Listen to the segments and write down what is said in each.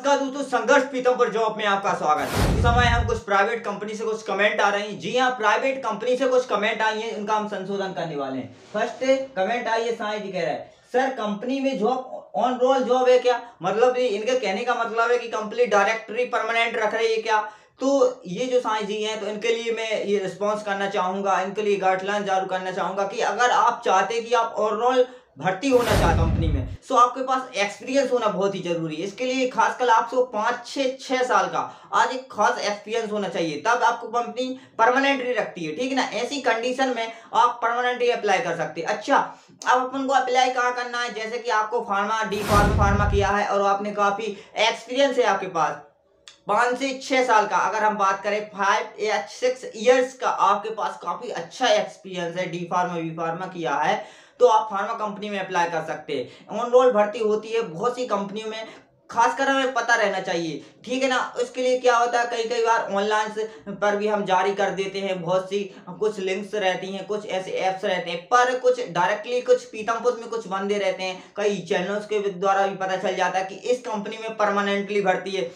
नमस्कार दोस्तों, संघर्ष पीतमपुर जॉब में आपका स्वागत है। इस समय हम कुछ प्राइवेट कंपनी से कुछ कमेंट आ रहे हैं। जी हाँ, प्राइवेट कंपनी से कुछ कमेंट आई है, उनका हम संशोधन करने वाले हैं। फर्स्ट कमेंट आई है, साईं जी कह रहे हैं सर कंपनी में जॉब ऑन रोल जॉब है क्या? मतलब इनके कहने का मतलब है कि कंपनी डायरेक्टरी परमानेंट रख रही है क्या? तो ये जो साईं जी हैं, तो इनके लिए मैं ये रिस्पॉन्स करना चाहूंगा, इनके लिए गाइडलाइन जारी करना चाहूंगा कि अगर आप चाहते कि आप ऑन रोल भर्ती होना चाहे कंपनी में, सो आपके पास एक्सपीरियंस होना बहुत ही जरूरी है। इसके लिए खासकर आपको 5 से 6 साल का आज एक खास एक्सपीरियंस होना चाहिए, तब आपको कंपनी परमानेंटली रखती है। ठीक है ना? ऐसी कंडीशन में आप परमानेंटली अप्लाई कर सकते हैं। अच्छा, अब अपन को अप्लाई कहाँ करना है? जैसे कि आपको फार्मा डी फार्मा किया है और आपने काफी एक्सपीरियंस है आपके पास 5 से 6 साल का, अगर हम बात करें 5 या 6 ईयर्स का, आपके पास काफी अच्छा एक्सपीरियंस है, डी फार्मा वी फार्मा किया है, तो आप फार्मा कंपनी में अप्लाई कर सकते हैं। ऑन रोल भर्ती होती है बहुत सी कंपनियों में, खासकर हमें पता रहना चाहिए। ठीक है ना? इसके लिए क्या होता है, कई कई बार ऑनलाइन पर भी हम जारी कर देते हैं, बहुत सी कुछ लिंक्स रहती हैं, कुछ ऐसे ऐप्स रहते हैं, पर कुछ डायरेक्टली कुछ पीतमपुर में कुछ बंदे रहते हैं, कई चैनल्स के द्वारा भी पता चल जाता है कि इस कंपनी में परमानेंटली भर्ती है।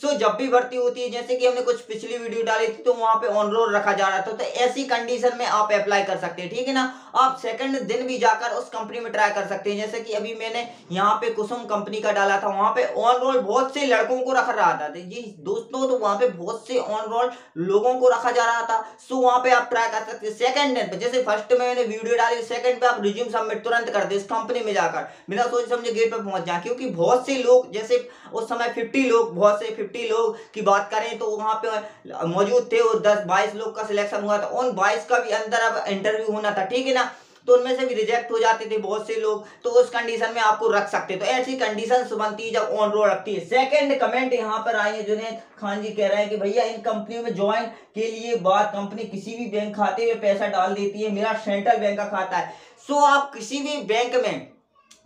सो जब भी भर्ती होती है, जैसे कि हमने कुछ पिछली वीडियो डाली थी, तो वहां पे ऑन रोल रखा जा रहा था, तो ऐसी कंडीशन में आप अप्लाई कर सकते हैं। ठीक है ना? आप सेकंड दिन भी जाकर उस कंपनी में ट्राई कर सकते हैं। जैसे कि अभी मैंने यहाँ पे कुसुम कंपनी का डाला था, वहां पे ऑन रोल बहुत से लड़कों को रखा रहा था जी दोस्तों, तो वहां पे बहुत से ऑन रोल लोगों को रखा जा रहा था। सो वहां पे आप ट्राई कर सकते हैं सेकंड दिन पे। जैसे फर्स्ट में मैंने वीडियो डाली, सेकंड पे आप रिज्यूम सबमिट तुरंत कर दे इस कंपनी में जाकर, बिना सोच समझे गेट पे पहुंच जाए। क्योंकि बहुत से लोग, जैसे उस समय 50 लोग, बहुत से 50 लोग की बात करें तो वहां पे मौजूद थे, और 10-22 लोग का सिलेक्शन हुआ था। उन 22 का भी अंदर अब इंटरव्यू होना था। ठीक है ना? तो उनमें से भी रिजेक्ट हो जाते थे बहुत से लोग, तो उस कंडीशन में आपको रख सकते। तो ऐसी कंडीशन बनती है जब ऑन रोल रखती है। सेकंड कमेंट यहाँ पर आई है, जुनैद खान जी कह रहे हैं कि भैया इन कंपनियों में ज्वाइन के लिए बाद कंपनी किसी भी बैंक खाते में पैसा डाल देती है, मेरा सेंट्रल बैंक का खाता है। सो आप किसी भी बैंक में,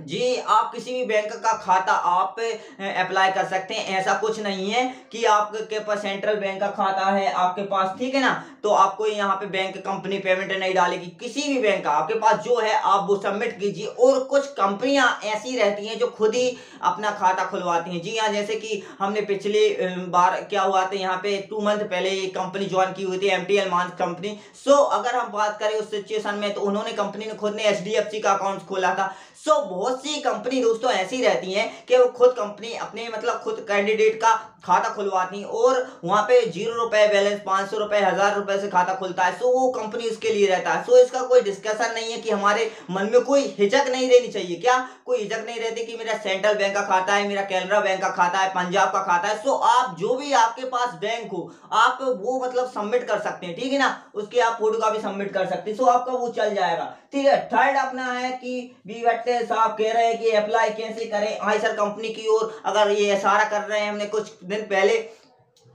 जी आप किसी भी बैंक का खाता आप अप्लाई कर सकते हैं। ऐसा कुछ नहीं है कि आपके पास सेंट्रल बैंक का खाता है आपके पास, ठीक है ना, तो आपको यहाँ पे बैंक कंपनी पेमेंट नहीं डालेगी। किसी भी बैंक का आपके पास जो है आप वो सबमिट कीजिए। और कुछ कंपनियां ऐसी रहती हैं जो खुद ही अपना खाता खुलवाती हैं। जी हाँ, जैसे कि हमने पिछले बार क्या हुआ था, यहाँ पे 2 मंथ पहले ये कंपनी ज्वाइन की हुई थी, MTL मांस कंपनी। सो अगर हम बात करें उस सिचुएशन में, तो उन्होंने कंपनी ने खुद ने HDFC का अकाउंट खोला था। सो बहुत सी कंपनी दोस्तों ऐसी रहती हैं कि वो खुद कंपनी अपने मतलब खुद कैंडिडेट का खाता खुलवाती हैं, और वहां पे 0 रुपए बैलेंस, 500 रुपए, 1000 रुपए से खाता खुलता है। सो वो कंपनी उसके लिए रहता है। सो इसका कोई डिस्कशन नहीं है कि हमारे मन में कोई हिचक नहीं रहनी चाहिए। क्या कोई हिचक नहीं रहती कि मेरा सेंट्रल बैंक का खाता है, मेरा कैनरा बैंक का खाता है, पंजाब का खाता है। सो आप जो भी आपके पास बैंक हो, आप वो मतलब सबमिट कर सकते हैं। ठीक है ना? उसके आप फोटो का भी सबमिट कर सकते हैं। सो आपका वो चल जाएगा। ठीक है? थर्ड अपना है कि बी भट्टे साहब कह रहे हैं कि अप्लाई कैसे करें आईसर कंपनी की ओर, अगर ये इशारा कर रहे हैं। हमने कुछ दिन पहले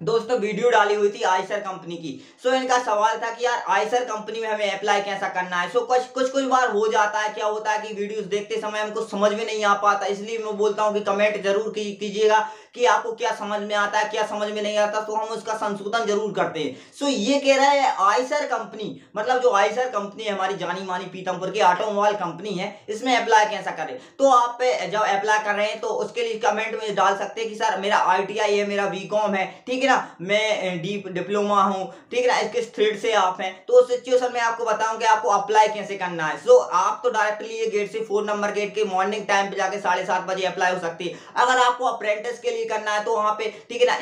दोस्तों वीडियो डाली हुई थी आईसर कंपनी की। सो इनका सवाल था कि यार आईसर कंपनी में हमें अप्लाई कैसा करना है। सो कुछ बार हो जाता है, क्या होता है कि वीडियोस देखते समय हमको समझ में नहीं आ पाता, इसलिए मैं बोलता हूं कि कमेंट जरूर कीजिएगा कि आपको क्या समझ में आता है, क्या समझ में नहीं आता, तो हम उसका संशोधन जरूर करते हैं। सो ये कह रहा है आईसर कंपनी, मतलब जो आईसर कंपनी है हमारी जानी मानी पीतमपुर की ऑटोमोबाइल कंपनी है, इसमें अप्लाई कैसा करें। तो आप जब अप्लाई कर रहे हैं तो उसके लिए कमेंट में डाल सकते हैं कि सर मेरा ITI है, मेरा BCom है, ठीक है ना, मैं डीप डिप्लोमा हूं, ठीक है ना, किस थ्रेड से आप हैं। तो उस सिचुएशन में आपको बताऊं कि आपको अप्लाई कैसे करना है। सो आप तो डायरेक्टली ये गेट से 4 नंबर गेट के मॉर्निंग टाइम पे जाके 7:30 बजे अप्लाई हो सकती है। अगर आपको अप्रेंटिस के लिए करना है तो वहां पे, ठीक है ना,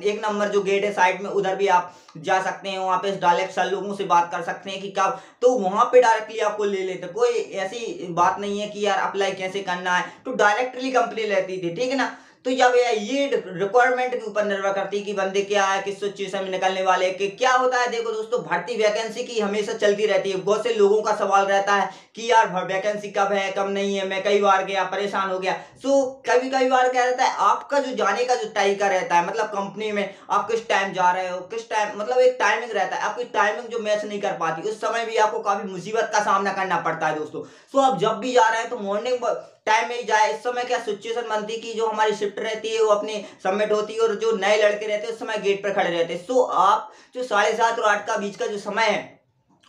एक नंबर जो गेट है साइड में, उधर भी आप जा सकते हैं। वहां पे डायरेक्ट सर लोगों से बात कर सकते हैं कि कब, तो वहां पे डायरेक्टली आपको ले लेते। कोई ऐसी बात नहीं है कि यार अप्लाई कैसे करना है, तो डायरेक्टली कंपनी लेती थी। ठीक है ना? तो जब ये रिक्वायरमेंट के ऊपर निर्भर करती है कि बंदे क्या है, किस सिचुएशन में निकलने वाले, कि क्या होता है। देखो दोस्तों, भर्ती वैकेंसी की हमेशा चलती रहती है। बहुत से लोगों का सवाल रहता है कि यार वैकेंसी कब है, कब नहीं है। मैं कई बार गया, परेशान हो गया। सो कभी कभी बार क्या रहता है, आपका जो जाने का जो तरीका रहता है, मतलब कंपनी में आप किस टाइम जा रहे हो, किस टाइम, मतलब एक टाइमिंग रहता है, आपकी टाइमिंग जो मैच नहीं कर पाती, उस समय भी आपको काफी मुसीबत का सामना करना पड़ता है दोस्तों। सो आप जब भी जा रहे हैं तो मॉर्निंग टाइम में ही जाए। इस समय क्या सिचुएशन बनती है कि जो हमारी शिफ्ट रहती है वो अपनी सबमिट होती है, और जो नए लड़के रहते हैं उस समय गेट पर खड़े रहते हैं। सो आप जो 7:30 और 8 का बीच का जो समय है,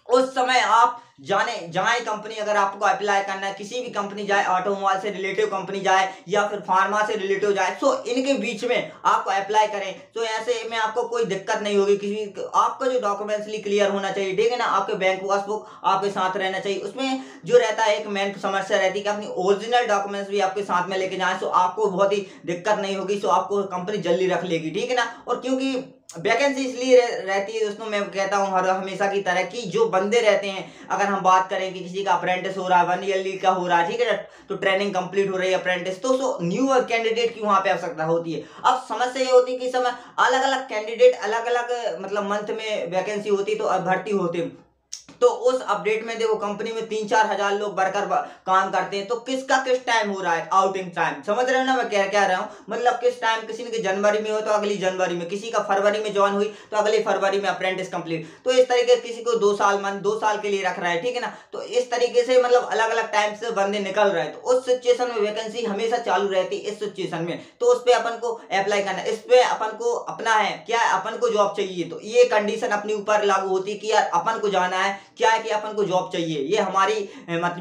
उस समय आप जाने जाए कंपनी, अगर आपको अप्लाई करना है किसी भी कंपनी जाए, ऑटोमोबाइल से रिलेटिव कंपनी जाए या फिर फार्मा से रिलेटिव जाए, सो इनके बीच में आपको अप्लाई करें तो ऐसे में आपको कोई दिक्कत नहीं होगी। किसी आपका जो डॉक्यूमेंट्सली क्लियर होना चाहिए, ठीक है ना, आपके बैंक पासबुक आपके साथ रहना चाहिए। उसमें जो रहता है एक मेन समस्या रहती है कि अपनी ओरिजिनल डॉक्यूमेंट्स भी आपके साथ में लेके जाएं, सो आपको बहुत ही दिक्कत नहीं होगी, सो आपको कंपनी जल्दी रख लेगी, ठीक है ना। और क्योंकि वैकेंसी इसलिए रहती है दोस्तों, मैं कहता हूँ हर हमेशा की तरह कि जो बंदे रहते हैं, अगर हम बात करें कि किसी का अप्रेंटिस हो रहा है, 1 ईयरली का हो रहा है, ठीक है ना, तो ट्रेनिंग कंप्लीट हो रही है अप्रेंटिस, तो सो न्यू कैंडिडेट की वहां पे आवश्यकता होती है। अब समस्या ये होती है कि समय अलग अलग कैंडिडेट अलग अलग मतलब मंथ में वैकेंसी होती है, तो भर्ती होती है, तो उस अपडेट में देखो कंपनी में 3-4 हजार लोग वर्कर काम करते हैं, तो किसका किस टाइम हो रहा है, आउटिंग टाइम, समझ रहे हो ना मैं क्या कह रहा हूँ, मतलब किस टाइम किसी ने जनवरी में हो तो अगली जनवरी में, किसी का फरवरी में ज्वाइन हुई तो अगली फरवरी में अप्रेंटिस कंप्लीट, तो इस तरीके किसी को 2 साल के लिए रख रहा है, ठीक है ना। तो इस तरीके से मतलब अलग अलग टाइम से बंदे निकल रहे हैं, तो उस सिचुएशन में वैकेंसी हमेशा चालू रहती है। इस सिचुएशन में तो उस पर अपन को अप्लाई करना है, इस पे अपन को अपना है क्या, अपन को जॉब चाहिए, तो ये कंडीशन अपने ऊपर लागू होती है कि यार अपन को जाना है, क्या है कि अपन को जॉब चाहिए, ये हमारी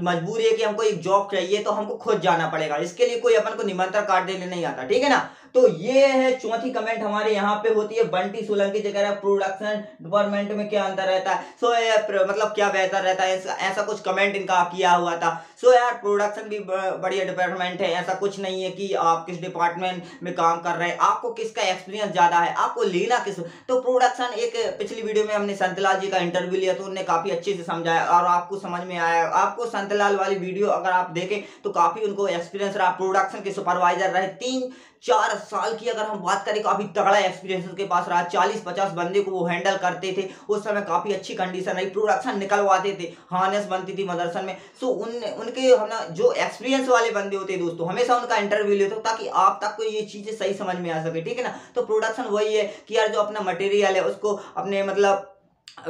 मजबूरी है कि हमको एक जॉब चाहिए, तो हमको खुद जाना पड़ेगा, इसके लिए कोई अपन को निमंत्रण कार्ड देने नहीं आता, ठीक है ना। तो ये है चौथी कमेंट हमारे यहाँ पे होती है बंटी सोलंकी जी कह रहा है प्रोडक्शन डिपार्टमेंट में क्या अंतर रहता है। सो मतलब क्या बेहतर रहता है, ऐसा कुछ कमेंट इनका किया हुआ था। सो यार प्रोडक्शन भी बढ़िया डिपार्टमेंट है, ऐसा कुछ नहीं है कि आप किस डिपार्टमेंट में काम कर रहे हैं, आपको किसका एक्सपीरियंस ज्यादा है, आपको लेना किस। तो प्रोडक्शन एक पिछली वीडियो में हमने संतलाल जी का इंटरव्यू लिया, तो उन्होंने काफी अच्छे से समझाया और आपको समझ में आया। आपको संतलाल वाली वीडियो अगर आप देखें तो काफी उनको एक्सपीरियंस रहा, प्रोडक्शन के सुपरवाइजर रहे, 3-4 साल की अगर हम बात करें, काफी तगड़ा एक्सपीरियंस उनके पास रहा, 40-50 बंदे को वो हैंडल करते थे, उस समय काफी अच्छी कंडीशन रही, प्रोडक्शन निकलवाते थे, हार्नेस बनती थी मदरसन में। सो उनके हम ना जो एक्सपीरियंस वाले बंदे होते हैं दोस्तों, हमेशा उनका इंटरव्यू लेते हो ताकि आप तक को ये चीजें सही समझ में आ सके, ठीक है ना। तो प्रोडक्शन वही है कि यार जो अपना मटेरियल है उसको अपने मतलब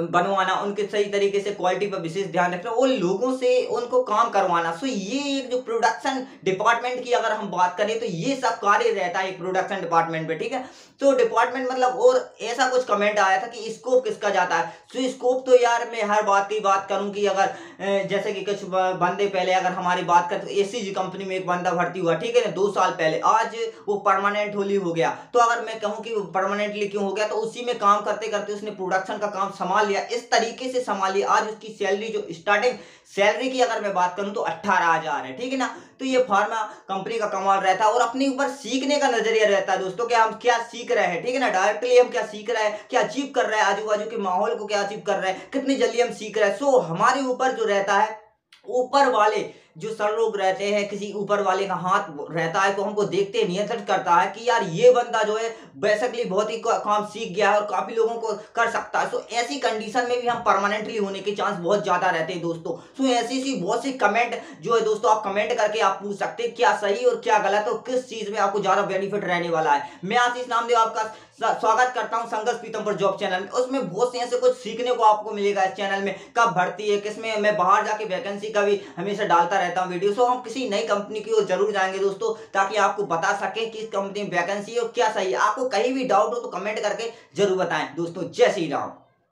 बनवाना, उनके सही तरीके से क्वालिटी पर विशेष ध्यान रखना, और लोगों से उनको काम करवाना। सो ये एक जो प्रोडक्शन डिपार्टमेंट की अगर हम बात करें तो ये सब कार्य रहता है प्रोडक्शन डिपार्टमेंट में, ठीक है। तो डिपार्टमेंट मतलब, और ऐसा कुछ कमेंट आया था कि स्कोप किसका जाता है। तो स्कोप तो यार मैं हर बात की बात करूं कि अगर जैसे कि कुछ बंदे पहले अगर हमारी बात करें तो एसीजी कंपनी में एक बंदा भर्ती हुआ, ठीक है ना, 2 साल पहले, आज वो परमानेंट होली हो गया। तो अगर मैं कहूं कि परमानेंटली क्यों हो गया, तो उसी में काम करते करते उसने प्रोडक्शन का काम संभाल लिया, इस तरीके से संभाल लिया। आज उसकी सैलरी जो स्टार्टिंग सैलरी की अगर मैं बात करूं तो 18,000 है, ठीक है ना। तो ये फार्मा कंपनी का कमाल रहता है, और अपने ऊपर सीखने का नजरिया रहता है दोस्तों, कि हम क्या सीख रहे हैं, ठीक है ना, डायरेक्टली हम क्या सीख रहे हैं, क्या अचीव कर रहे हैं, आजू बाजू के माहौल को क्या अचीव कर रहे हैं, कितनी जल्दी हम सीख रहे हैं। सो हमारे ऊपर जो रहता है, ऊपर वाले जो सर लोग रहते हैं, किसी ऊपर वाले का हाथ रहता है, तो हमको देखते नियंत्रित करता है कि यार ये बंदा जो है बेसिकली बहुत ही काम सीख गया है और काफी लोगों को कर सकता है। सो ऐसी कंडीशन में भी हम परमानेंटली होने के चांस बहुत ज्यादा रहते हैं दोस्तों। सो ऐसी सी बहुत सी कमेंट जो है दोस्तों, आप कमेंट करके आप पूछ सकते हैं क्या सही और क्या गलत, और किस चीज में आपको ज्यादा बेनिफिट रहने वाला है। मैं आशीष नामदेव आपका स्वागत करता हूं संघर्ष पीतमपुर जॉब चैनल में। उसमें बहुत से ऐसे कुछ सीखने को आपको मिलेगा इस चैनल में, कब भर्ती है, किसमें, मैं बाहर जाके वैकेंसी का भी हमेशा डालता रहता हूं वीडियो। सो हम किसी नई कंपनी की ओर जरूर जाएंगे दोस्तों, ताकि आपको बता सके कि इस कंपनी में वैकेंसी और क्या सही है। आपको कहीं भी डाउट हो तो कमेंट करके जरूर बताएं दोस्तों। जय श्री राम।